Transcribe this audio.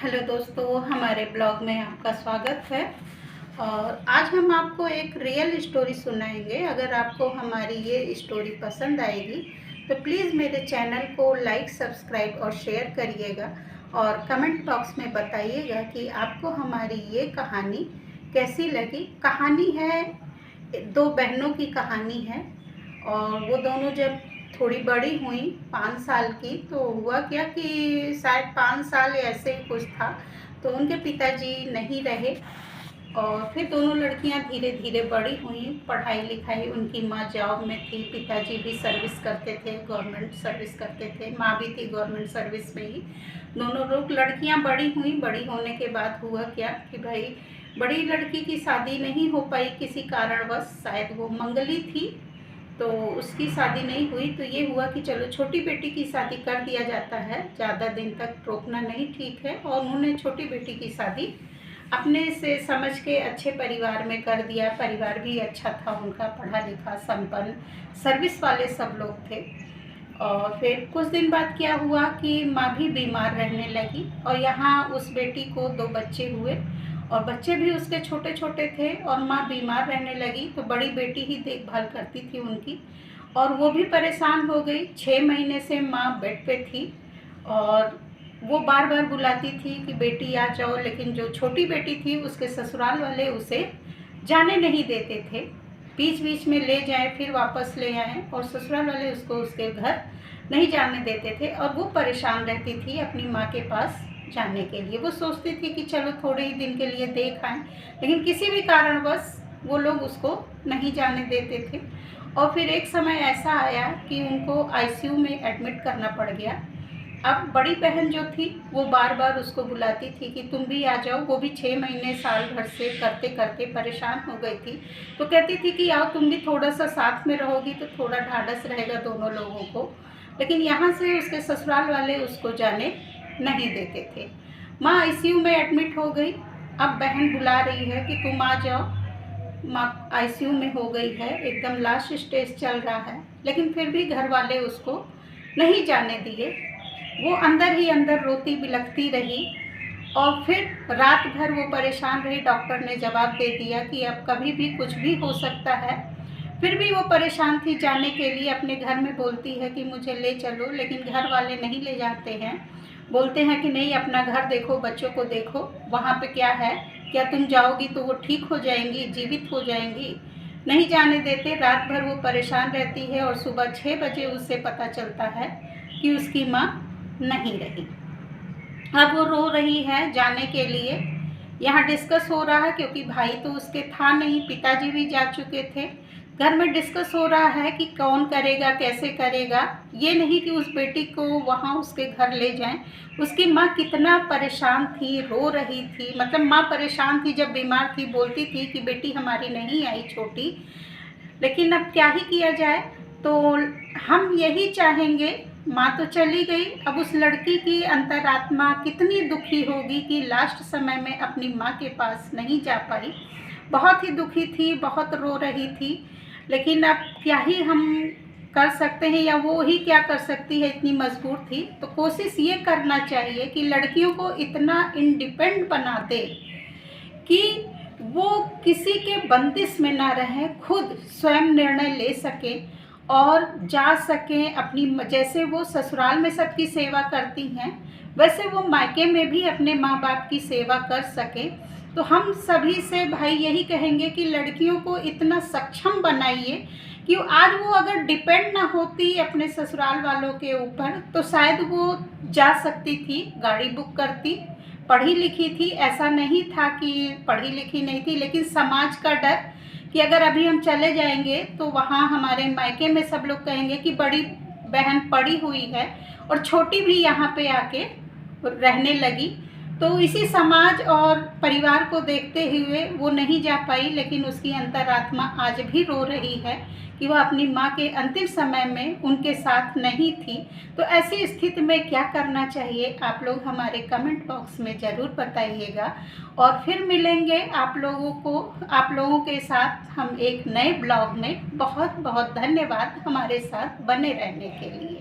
Hello दोस्तों, हमारे blog में आपका स्वागत है। और आज हम आपको एक रियल स्टोरी सुनाएंगे। अगर आपको हमारी ये स्टोरी पसंद आएगी तो प्लीज़ मेरे चैनल को लाइक, सब्सक्राइब और शेयर करिएगा और कमेंट बॉक्स में बताइएगा कि आपको हमारी ये कहानी कैसी लगी। कहानी है, दो बहनों की कहानी है। और वो दोनों जब थोड़ी बड़ी हुई, 5 साल की, तो हुआ क्या कि शायद 5 साल ऐसे ही कुछ था, तो उनके पिताजी नहीं रहे। और फिर दोनों लड़कियां धीरे धीरे बड़ी हुई, पढ़ाई लिखाई, उनकी माँ जॉब में थी, पिताजी भी सर्विस करते थे, गवर्नमेंट सर्विस करते थे, माँ भी थी गवर्नमेंट सर्विस में ही। दोनों लोग लड़कियां बड़ी हुई। बड़ी होने के बाद हुआ क्या कि भाई, बड़ी लड़की की शादी नहीं हो पाई किसी कारणवश, शायद वो मंगली थी तो उसकी शादी नहीं हुई। तो ये हुआ कि चलो छोटी बेटी की शादी कर दिया जाता है, ज़्यादा दिन तक रोकना नहीं ठीक है। और उन्होंने छोटी बेटी की शादी अपने से समझ के अच्छे परिवार में कर दिया। परिवार भी अच्छा था उनका, पढ़ा लिखा, संपन्न, सर्विस वाले सब लोग थे। और फिर कुछ दिन बाद क्या हुआ कि माँ भी बीमार रहने लगी और यहाँ उस बेटी को 2 बच्चे हुए और बच्चे भी उसके छोटे छोटे थे और माँ बीमार रहने लगी। तो बड़ी बेटी ही देखभाल करती थी उनकी और वो भी परेशान हो गई। 6 महीने से माँ बेड पे थी और वो बार बार बुलाती थी कि बेटी आ जाओ, लेकिन जो छोटी बेटी थी उसके ससुराल वाले उसे जाने नहीं देते थे। बीच बीच में ले जाए फिर वापस ले आए और ससुराल वाले उसको उसके घर नहीं जाने देते थे। और वो परेशान रहती थी अपनी माँ के पास जाने के लिए। वो सोचती थी कि चलो थोड़े ही दिन के लिए देख आएँ, लेकिन किसी भी कारणवश वो लोग उसको नहीं जाने देते थे। और फिर एक समय ऐसा आया कि उनको आईसीयू में एडमिट करना पड़ गया। अब बड़ी बहन जो थी वो बार बार उसको बुलाती थी कि तुम भी आ जाओ। वो भी 6 महीने साल भर से करते करते परेशान हो गई थी, तो कहती थी कि आओ तुम भी, थोड़ा सा साथ में रहोगी तो थोड़ा ढाढ़स रहेगा दोनों लोगों को। लेकिन यहाँ से उसके ससुराल वाले उसको जाने नहीं देते थे। माँ आईसीयू में एडमिट हो गई। अब बहन बुला रही है कि तुम आ जाओ, माँ आईसीयू में हो गई है, एकदम लास्ट स्टेज चल रहा है। लेकिन फिर भी घर वाले उसको नहीं जाने दिए। वो अंदर ही अंदर रोती बिलखती रही और फिर रात भर वो परेशान रही। डॉक्टर ने जवाब दे दिया कि अब कभी भी कुछ भी हो सकता है। फिर भी वो परेशान थी जाने के लिए। अपने घर में बोलती है कि मुझे ले चलो, लेकिन घर वाले नहीं ले जाते हैं। बोलते हैं कि नहीं, अपना घर देखो, बच्चों को देखो, वहाँ पे क्या है, क्या तुम जाओगी तो वो ठीक हो जाएंगी, जीवित हो जाएंगी। नहीं जाने देते। रात भर वो परेशान रहती है और सुबह 6 बजे उससे पता चलता है कि उसकी माँ नहीं रही। अब वो रो रही है जाने के लिए। यहाँ डिस्कस हो रहा है, क्योंकि भाई तो उसके था नहीं, पिताजी भी जा चुके थे। घर में डिस्कस हो रहा है कि कौन करेगा, कैसे करेगा। ये नहीं कि उस बेटी को वहाँ उसके घर ले जाएं। उसकी माँ कितना परेशान थी, रो रही थी। मतलब माँ परेशान थी, जब बीमार थी बोलती थी कि बेटी हमारी नहीं आई छोटी। लेकिन अब क्या ही किया जाए। तो हम यही चाहेंगे, माँ तो चली गई, अब उस लड़की की अंतरात्मा कितनी दुखी होगी कि लास्ट समय में अपनी माँ के पास नहीं जा पाई। बहुत ही दुखी थी, बहुत रो रही थी। लेकिन अब क्या ही हम कर सकते हैं, या वो ही क्या कर सकती है, इतनी मजबूर थी। तो कोशिश ये करना चाहिए कि लड़कियों को इतना इंडिपेंडेंट बना दे कि वो किसी के बंदिश में ना रहें, खुद स्वयं निर्णय ले सकें और जा सकें अपनी। जैसे वो ससुराल में सबकी सेवा करती हैं, वैसे वो मायके में भी अपने माँ बाप की सेवा कर सकें। तो हम सभी से भाई यही कहेंगे कि लड़कियों को इतना सक्षम बनाइए कि आज वो अगर डिपेंड ना होती अपने ससुराल वालों के ऊपर तो शायद वो जा सकती थी, गाड़ी बुक करती, पढ़ी लिखी थी। ऐसा नहीं था कि पढ़ी लिखी नहीं थी, लेकिन समाज का डर कि अगर अभी हम चले जाएंगे तो वहाँ हमारे मायके में सब लोग कहेंगे कि बड़ी बहन पढ़ी हुई है और छोटी भी यहाँ पे आके रहने लगी। तो इसी समाज और परिवार को देखते हुए वो नहीं जा पाई। लेकिन उसकी अंतरात्मा आज भी रो रही है कि वह अपनी माँ के अंतिम समय में उनके साथ नहीं थी। तो ऐसी स्थिति में क्या करना चाहिए, आप लोग हमारे कमेंट बॉक्स में ज़रूर बताइएगा। और फिर मिलेंगे आप लोगों के साथ हम एक नए ब्लॉग में। बहुत बहुत धन्यवाद हमारे साथ बने रहने के लिए।